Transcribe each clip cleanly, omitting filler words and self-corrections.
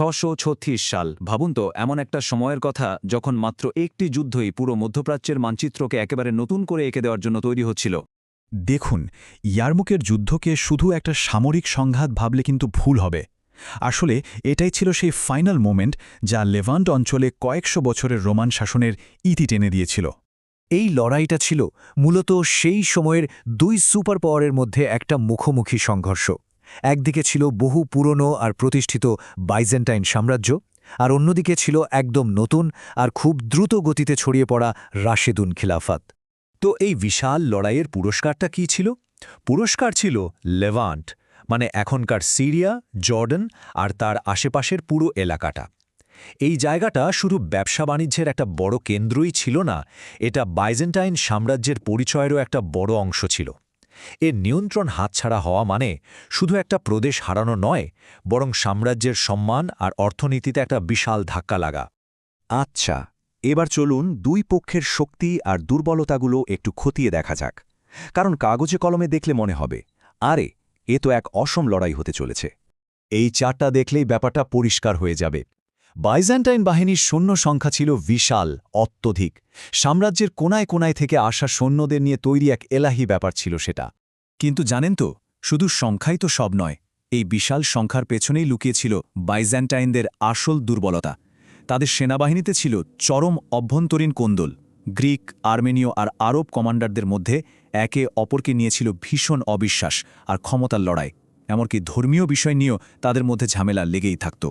636 সাল, ভাবুন তো, এমন একটা সময়ের কথা যখন মাত্র একটি যুদ্ধই পুরো মধ্যপ্রাচ্যের মানচিত্রকে একেবারে নতুন করে এঁকে দেওয়ার জন্য তৈরি হচ্ছিল। দেখুন, ইয়ারমুকের যুদ্ধকে শুধু একটা সামরিক সংঘাত ভাবলে কিন্তু ভুল হবে। আসলে এটাই ছিল সেই ফাইনাল মোমেন্ট যা লেভান্ট অঞ্চলে কয়েকশো বছরের রোমান শাসনের ইতি টেনে দিয়েছিল। এই লড়াইটা ছিল মূলত সেই সময়ের দুই সুপার পাওয়ারের মধ্যে একটা মুখোমুখি সংঘর্ষ। একদিকে ছিল বহু পুরনো আর প্রতিষ্ঠিত বাইজেন্টাইন সাম্রাজ্য, আর অন্যদিকে ছিল একদম নতুন আর খুব দ্রুত গতিতে ছড়িয়ে পড়া রাশেদুন খিলাফত। তো এই বিশাল লড়াইয়ের পুরস্কারটা কী ছিল? পুরস্কার ছিল লেভান্ট, মানে এখনকার সিরিয়া, জর্ডান আর তার আশেপাশের পুরো এলাকাটা। এই জায়গাটা শুধু ব্যবসা বাণিজ্যের একটা বড় কেন্দ্রই ছিল না, এটা বাইজেন্টাইন সাম্রাজ্যের পরিচয়েরও একটা বড় অংশ ছিল। এর নিয়ন্ত্রণ হাতছাড়া হওয়া মানে শুধু একটা প্রদেশ হারানো নয়, বরং সাম্রাজ্যের সম্মান আর অর্থনীতিতে একটা বিশাল ধাক্কা লাগা। আচ্ছা, এবার চলুন দুই পক্ষের শক্তি আর দুর্বলতাগুলো একটু খতিয়ে দেখা যাক। কারণ কাগজে কলমে দেখলে মনে হবে, আরে এ তো এক অসম লড়াই হতে চলেছে। এই চারটা দেখলেই ব্যাপারটা পরিষ্কার হয়ে যাবে। বাইজেন্টাইন বাহিনীর সৈন্য সংখ্যা ছিল বিশাল, অত্যধিক। সাম্রাজ্যের কোনায় কোনায় থেকে আসা সৈন্যদের নিয়ে তৈরি এক এলাহি ব্যাপার ছিল সেটা। কিন্তু জানেন তো, শুধু সংখ্যাই তো সব নয়। এই বিশাল সংখ্যার পেছনেই লুকিয়েছিল বাইজেন্টাইনদের আসল দুর্বলতা। তাদের সেনাবাহিনীতে ছিল চরম অভ্যন্তরীণ কোন্দল। গ্রিক, আর্মেনীয় আর আরব কমান্ডারদের মধ্যে একে অপরকে নিয়েছিল ভীষণ অবিশ্বাস আর ক্ষমতার লড়াই। এমনকি ধর্মীয় বিষয় নিয়েও তাদের মধ্যে ঝামেলা লেগেই থাকত।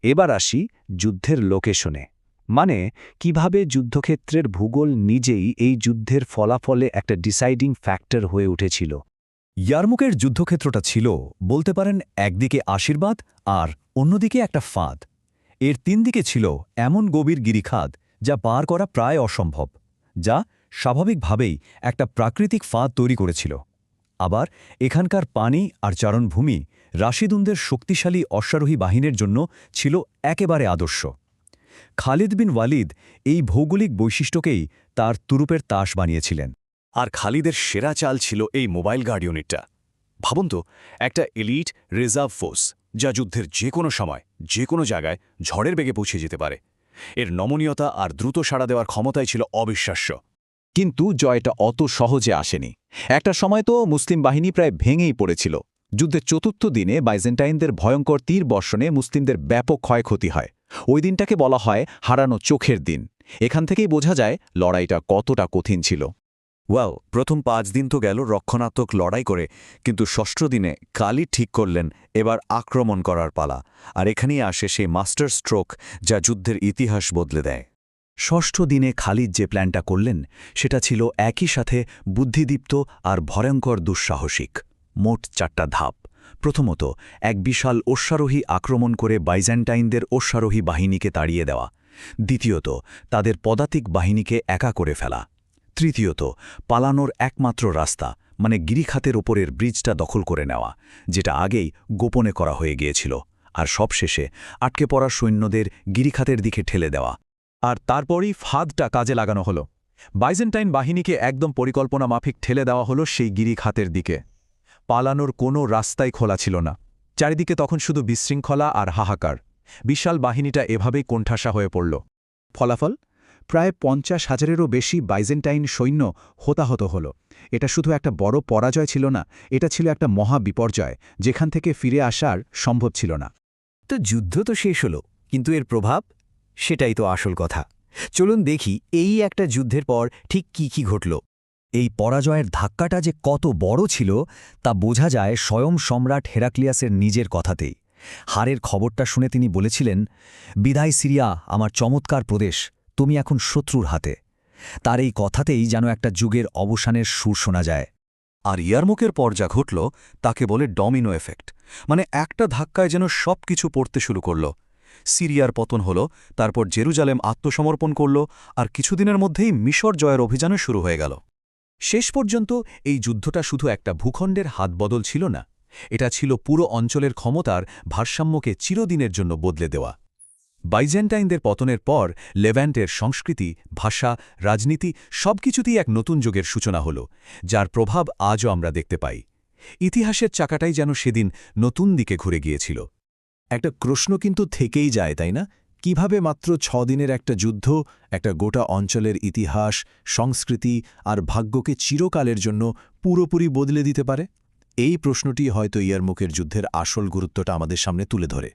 এবার আসি যুদ্ধের লোকেশনে, মানে কিভাবে যুদ্ধক্ষেত্রের ভূগোল নিজেই এই যুদ্ধের ফলাফলে একটা ডিসাইডিং ফ্যাক্টর হয়ে উঠেছিল। ইয়ারমুকের যুদ্ধক্ষেত্রটা ছিল, বলতে পারেন, একদিকে আশীর্বাদ আর অন্যদিকে একটা ফাঁদ। এর তিন দিকে ছিল এমন গভীর গিরিখাত যা পার করা প্রায় অসম্ভব, যা স্বাভাবিকভাবেই একটা প্রাকৃতিক ফাঁদ তৈরি করেছিল। আবার এখানকার পানি আর চারণভূমি রাশিদুনদের শক্তিশালী অশ্বারোহী বাহিনীর জন্য ছিল একেবারে আদর্শ। খালিদ বিন ওয়ালিদ এই ভৌগোলিক বৈশিষ্ট্যকেই তার তুরুপের তাস বানিয়েছিলেন। আর খালিদের সেরা চাল ছিল এই মোবাইল গার্ড ইউনিটটা। ভাবুন তো, একটা এলিট রিজার্ভ ফোর্স যা যুদ্ধের যে কোনো সময় যে কোনো জায়গায় ঝড়ের বেগে পৌঁছে যেতে পারে। এর নমনীয়তা আর দ্রুত সাড়া দেওয়ার ক্ষমতাই ছিল অবিশ্বাস্য। কিন্তু জয়টা অত সহজে আসেনি। একটা সময় তো মুসলিম বাহিনী প্রায় ভেঙেই পড়েছিল। যুদ্ধের চতুর্থ দিনে বাইজেন্টাইনদের ভয়ঙ্কর তীর বর্ষণে মুসলিমদের ব্যাপক ক্ষয়ক্ষতি হয়। ওই দিনটাকে বলা হয় হারানো চোখের দিন। এখান থেকেই বোঝা যায় লড়াইটা কতটা কঠিন ছিল। ওয়াও, প্রথম 5 দিন তো গেল রক্ষণাত্মক লড়াই করে, কিন্তু ষষ্ঠ দিনে খালিদ ঠিক করলেন এবার আক্রমণ করার পালা। আর এখানেই আসে সেই মাস্টার স্ট্রোক যা যুদ্ধের ইতিহাস বদলে দেয়। ষষ্ঠ দিনে খালিদ যে প্ল্যানটা করলেন সেটা ছিল একই সাথে বুদ্ধিদীপ্ত আর ভয়ঙ্কর দুঃসাহসিক। মোট 4টা ধাপ। প্রথমত, এক বিশাল অশ্বারোহী আক্রমণ করে বাইজেন্টাইনদের অশ্বারোহী বাহিনীকে তাড়িয়ে দেওয়া। দ্বিতীয়ত, তাদের পদাতিক বাহিনীকে একা করে ফেলা। তৃতীয়ত, পালানোর একমাত্র রাস্তা মানে গিরিখাতের ওপরের ব্রিজটা দখল করে নেওয়া, যেটা আগেই গোপনে করা হয়ে গিয়েছিল। আর সবশেষে আটকে পড়া সৈন্যদের গিরিখাতের দিকে ঠেলে দেওয়া। আর তারপরই ফাঁদটা কাজে লাগানো হলো। বাইজেন্টাইন বাহিনীকে একদম পরিকল্পনা মাফিক ঠেলে দেওয়া হলো সেই গিরিখাতের দিকে। পালানোর কোনো রাস্তাই খোলা ছিল না। চারিদিকে তখন শুধু বিশৃঙ্খলা আর হাহাকার। বিশাল বাহিনীটা এভাবেই কোণঠাসা হয়ে পড়ল। ফলাফল, প্রায় 50,000-এরও বেশি বাইজেন্টাইন সৈন্য হতাহত হল। এটা শুধু একটা বড় পরাজয় ছিল না, এটা ছিল একটা মহা বিপর্যয়, যেখান থেকে ফিরে আসার সম্ভব ছিল না। তো যুদ্ধ তো শেষ হলো, কিন্তু এর প্রভাব, সেটাই তো আসল কথা। চলুন দেখি এই একটা যুদ্ধের পর ঠিক কি ঘটল। এই পরাজয়ের ধাক্কাটা যে কত বড় ছিল তা বোঝা যায় স্বয়ং সম্রাট হেরাক্লিয়াসের নিজের কথাতেই। হারের খবরটা শুনে তিনি বলেছিলেন, বিদায় সিরিয়া, আমার চমৎকার প্রদেশ, তুমি এখন শত্রুর হাতে। তার এই কথাতেই যেন একটা যুগের অবসানের সুর শোনা যায়। আর ইয়ারমুকের পর যা ঘটল তাকে বলে ডমিনো এফেক্ট, মানে একটা ধাক্কায় যেন সব কিছু পড়তে শুরু করল। সিরিয়ার পতন হল, তারপর জেরুজালেম আত্মসমর্পণ করল, আর কিছুদিনের মধ্যেই মিশর জয়ের অভিযানও শুরু হয়ে গেল। শেষ পর্যন্ত এই যুদ্ধটা শুধু একটা ভূখণ্ডের হাতবদল ছিল না, এটা ছিল পুরো অঞ্চলের ক্ষমতার ভারসাম্যকে চিরদিনের জন্য বদলে দেওয়া। বাইজেন্টাইনদের পতনের পর লেভ্যান্টের সংস্কৃতি, ভাষা, রাজনীতি সবকিছুতেই এক নতুন যুগের সূচনা হল, যার প্রভাব আজও আমরা দেখতে পাই। ইতিহাসের চাকাটাই যেন সেদিন নতুন দিকে ঘুরে গিয়েছিল। একটা প্রশ্ন কিন্তু থেকেই যায়, তাই না? কিভাবে মাত্র 6 দিনের একটা যুদ্ধ একটা গোটা অঞ্চলের ইতিহাস, সংস্কৃতি আর ভাগ্যকে চিরকালের জন্য পুরোপুরি বদলে দিতে পারে? এই প্রশ্নটি হয়তো ইয়ারমুকের যুদ্ধের আসল গুরুত্বটা আমাদের সামনে তুলে ধরে।